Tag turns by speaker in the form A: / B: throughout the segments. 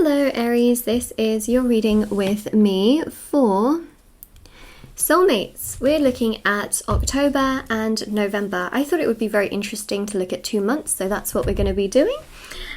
A: Hello Aries, this is your reading with me for soulmates. We're looking at October and November. I thought it would be very interesting to look at 2 months, so that's what we're going to be doing.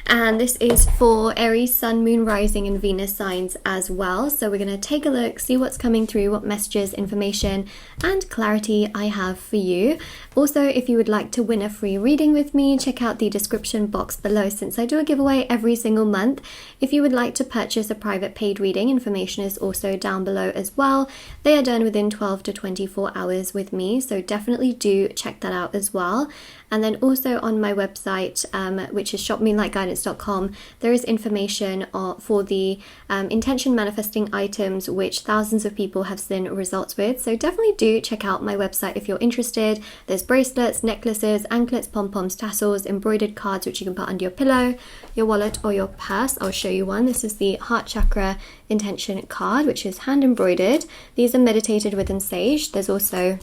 A: And this is for Aries, Sun, Moon, Rising and Venus signs as well. So we're going to take a look, see what's coming through, what messages, information and clarity I have for you. Also, if you would like to win a free reading with me, check out the description box below since I do a giveaway every single month. If you would like to purchase a private paid reading, information is also down below as well. They are done within 12 to 24 hours with me, so definitely do check that out as well. And then also on my website, which is shopmoonlightguidance.com, there is information for the intention manifesting items which thousands of people have seen results with. So definitely do check out my website if you're interested. There's bracelets, necklaces, anklets, pom-poms, tassels, embroidered cards which you can put under your pillow, your wallet or your purse. I'll show you one. This is the heart chakra intention card, which is hand embroidered. These are meditated with in sage. There's also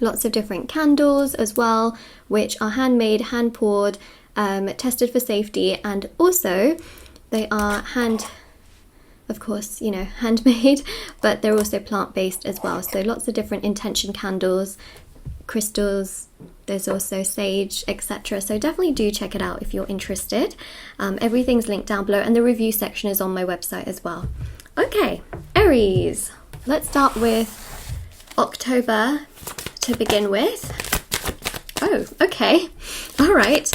A: lots of different candles as well, which are handmade, hand poured, tested for safety, and also they are handmade, but they're also plant-based as well. So lots of different intention candles, crystals, there's also sage, etc. So definitely do check it out if you're interested. Everything's linked down below and the review section is on my website as well. Okay, Aries, let's start with October to begin with. Oh, okay. All right.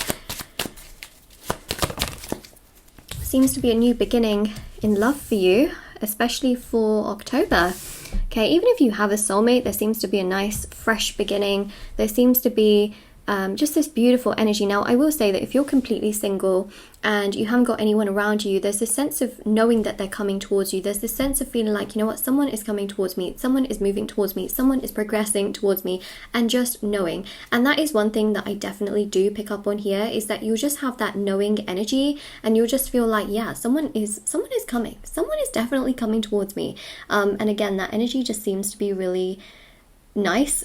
A: Seems to be a new beginning in love for you, especially for October. Okay, even if you have a soulmate, there seems to be a nice fresh beginning. There seems to be just this beautiful energy. Now, I will say that if you're completely single and you haven't got anyone around you, there's this sense of knowing that they're coming towards you. There's this sense of feeling like, you know what, someone is coming towards me, someone is moving towards me, someone is progressing towards me, and just knowing. And that is one thing that I definitely do pick up on here, is that you'll just have that knowing energy and you'll just feel like, yeah, someone is coming. Someone is definitely coming towards me. And again, that energy just seems to be really nice,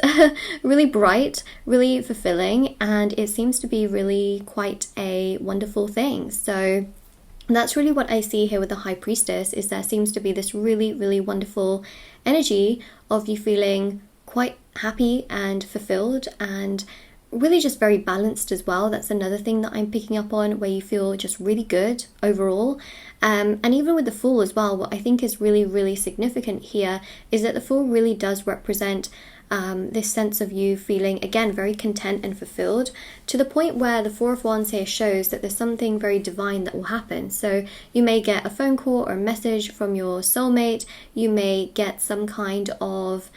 A: really bright, really fulfilling, and it seems to be really quite a wonderful thing. So that's really what I see here with the High Priestess, is there seems to be this really wonderful energy of you feeling quite happy and fulfilled and really just very balanced as well. That's another thing that I'm picking up on, where you feel just really good overall. And even with the Fool as well, what I think is really significant here is that the Fool really does represent this sense of you feeling, again, very content and fulfilled, to the point where the Four of Wands here shows that there's something very divine that will happen. So you may get a phone call or a message from your soulmate. You may get some kind of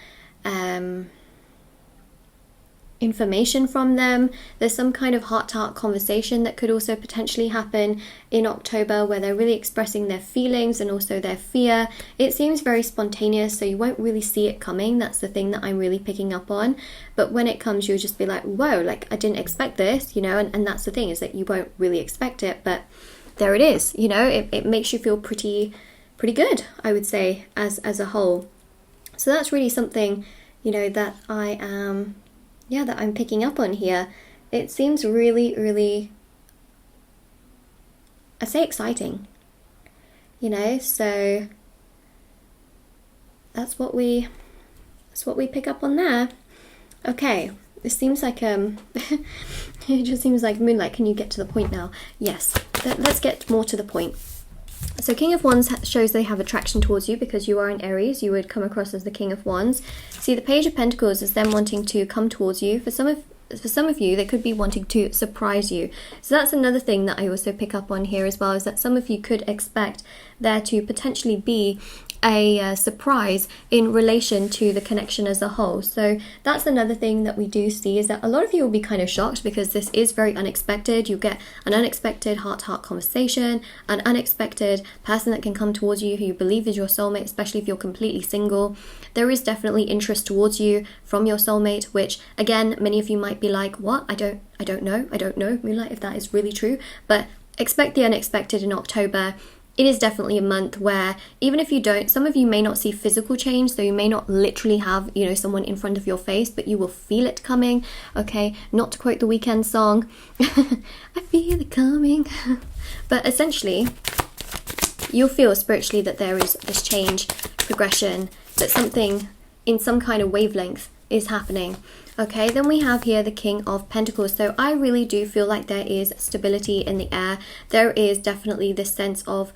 A: information from them. There's some kind of heart-to-heart conversation that could also potentially happen in October, where they're really expressing their feelings and also their fear. It seems very spontaneous, so you won't really see it coming. That's the thing that I'm really picking up on. But when it comes, you'll just be like, whoa, like I didn't expect this, you know, and that's the thing, is that you won't really expect it, but there it is, you know. It makes you feel pretty good, I would say, as a whole. So that's really something, you know, that that I'm picking up on here. It seems really, I'd say, exciting, you know. So that's what we pick up on there. Okay, this seems like it just seems like Moonlight. Can you get to the point now? Yes, let's get more to the point. So King of Wands shows they have attraction towards you because you are an Aries. You would come across as the King of Wands. See, the Page of Pentacles is them wanting to come towards you. For some of you, they could be wanting to surprise you. So that's another thing that I also pick up on here as well, is that some of you could expect there to potentially be a surprise in relation to the connection as a whole. So that's another thing that we do see, is that a lot of you will be kind of shocked because this is very unexpected. You get an unexpected heart-to-heart conversation, an unexpected person that can come towards you who you believe is your soulmate, especially if you're completely single. There is definitely interest towards you from your soulmate, which again, many of you might be like, what? I don't know, Moonlight, if that is really true. But expect the unexpected in October. It is definitely a month where, even if you don't, some of you may not see physical change, so you may not literally have, you know, someone in front of your face, but you will feel it coming. Okay, not to quote the Weeknd song, I feel it coming. But essentially, you'll feel spiritually that there is this change, progression, that something in some kind of wavelength is happening. Okay, then we have here the King of Pentacles. So I really do feel like there is stability in the air. There is definitely this sense of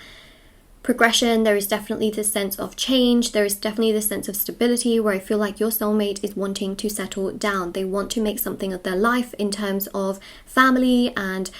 A: progression. There is definitely this sense of change. There is definitely this sense of stability where I feel like your soulmate is wanting to settle down. They want to make something of their life in terms of family and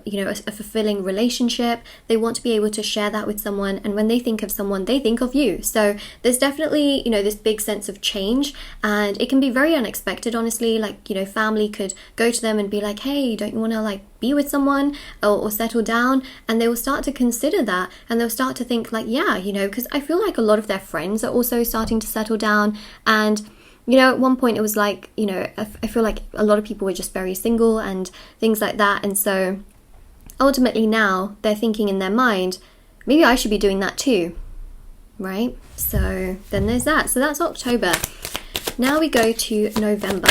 A: you know, a fulfilling relationship. They want to be able to share that with someone, and when they think of someone, they think of you. So there's definitely, you know, this big sense of change, and it can be very unexpected, honestly. Like, you know, family could go to them and be like, hey, don't you want to like be with someone or settle down? And they will start to consider that, and they'll start to think like, yeah, you know, because I feel like a lot of their friends are also starting to settle down. And you know, at one point it was like, you know, I feel like a lot of people were just very single and things like that. And so ultimately now they're thinking in their mind, maybe I should be doing that too, right? So then there's that. So that's October. Now we go to November.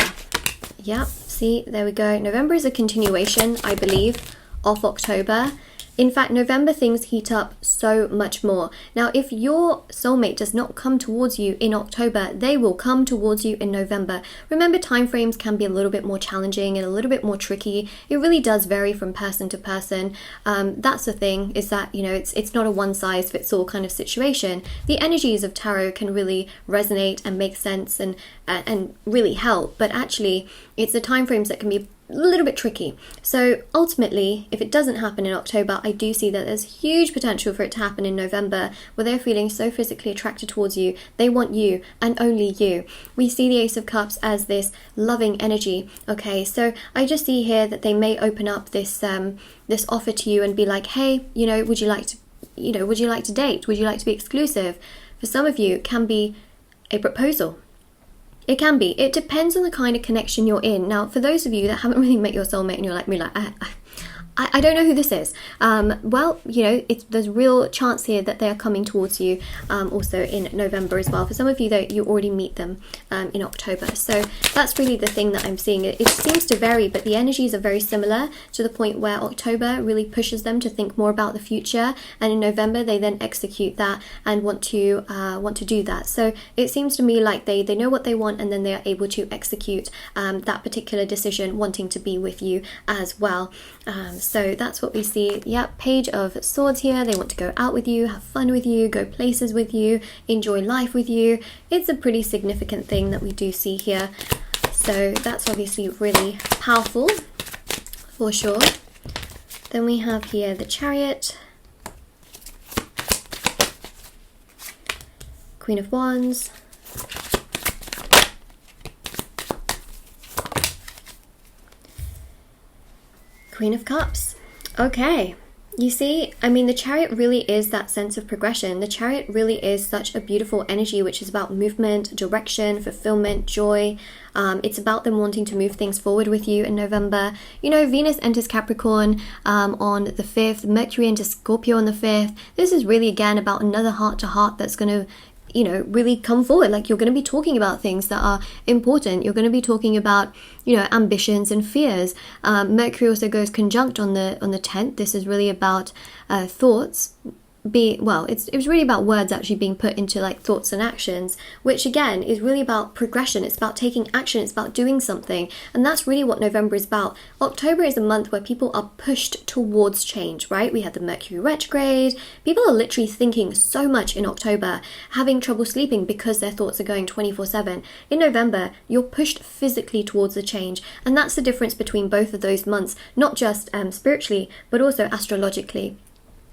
A: Yep, see, there we go. November is a continuation, I believe, of October. In fact, November things heat up so much more. Now, if your soulmate does not come towards you in October, they will come towards you in November. Remember, timeframes can be a little bit more challenging and a little bit more tricky. It really does vary from person to person. That's the thing, is that, you know, it's not a one-size-fits-all kind of situation. The energies of tarot can really resonate and make sense and really help, but actually, it's the timeframes that can be a little bit tricky. So ultimately, if it doesn't happen in October, I do see that there's huge potential for it to happen in November, where they're feeling so physically attracted towards you. They want you and only you. We see the Ace of Cups as this loving energy. Okay, so I just see here that they may open up this this offer to you and be like, hey, you know, would you like to date? Would you like to be exclusive? For some of you, it can be a proposal. It can be. It depends on the kind of connection you're in. Now, for those of you that haven't really met your soulmate and you're like me, like, I don't know who this is. Well, you know, there's real chance here that they are coming towards you also in November as well. For some of you, though, you already meet them in October. So that's really the thing that I'm seeing. It seems to vary, but the energies are very similar, to the point where October really pushes them to think more about the future, and in November they then execute that and want to do that. So it seems to me like they know what they want, and then they are able to execute that particular decision, wanting to be with you as well. So that's what we see. Yep, Page of Swords here. They want to go out with you, have fun with you, go places with you, enjoy life with you. It's a pretty significant thing that we do see here. So that's obviously really powerful for sure. Then we have here the Chariot, Queen of Wands, Queen of Cups. Okay, you see, I mean, the Chariot really is that sense of progression. The Chariot really is such a beautiful energy, which is about movement, direction, fulfillment, joy. It's about them wanting to move things forward with you in November. You know, Venus enters Capricorn on the 5th, Mercury enters Scorpio on the 5th. This is really, again, about another heart-to-heart that's going to, you know, really come forward. Like, you're going to be talking about things that are important. You're going to be talking about, you know, ambitions and fears. Mercury also goes conjunct on the 10th. This is really about thoughts. It was really about words actually being put into like thoughts and actions, which again is really about progression. It's about taking action. It's about doing something, and that's really what November is about. October is a month where people are pushed towards change, right? We had the Mercury retrograde. People are literally thinking so much in October, having trouble sleeping because their thoughts are going 24/7. In November, you're pushed physically towards the change, and that's the difference between both of those months, not just spiritually, but also astrologically.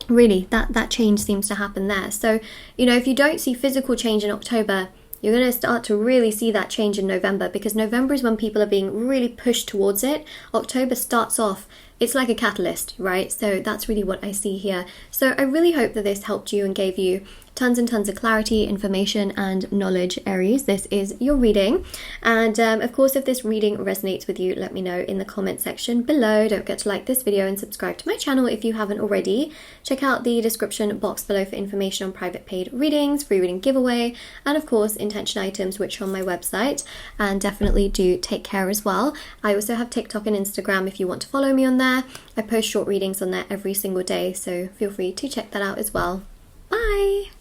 A: Really, that change seems to happen there. So, you know, if you don't see physical change in October, you're going to start to really see that change in November, because November is when people are being really pushed towards it. October starts off, it's like a catalyst, right? So that's really what I see here. So I really hope that this helped you and gave you tons and tons of clarity, information and knowledge, Aries. This is your reading, and of course, if this reading resonates with you, let me know in the comment section below. Don't forget to like this video and subscribe to my channel if you haven't already. Check out the description box below for information on private paid readings, free reading giveaway, and of course intention items, which are on my website. And definitely do take care as well. I also have TikTok and Instagram if you want to follow me on there. I post short readings on there every single day, so feel free to check that out as well. Bye!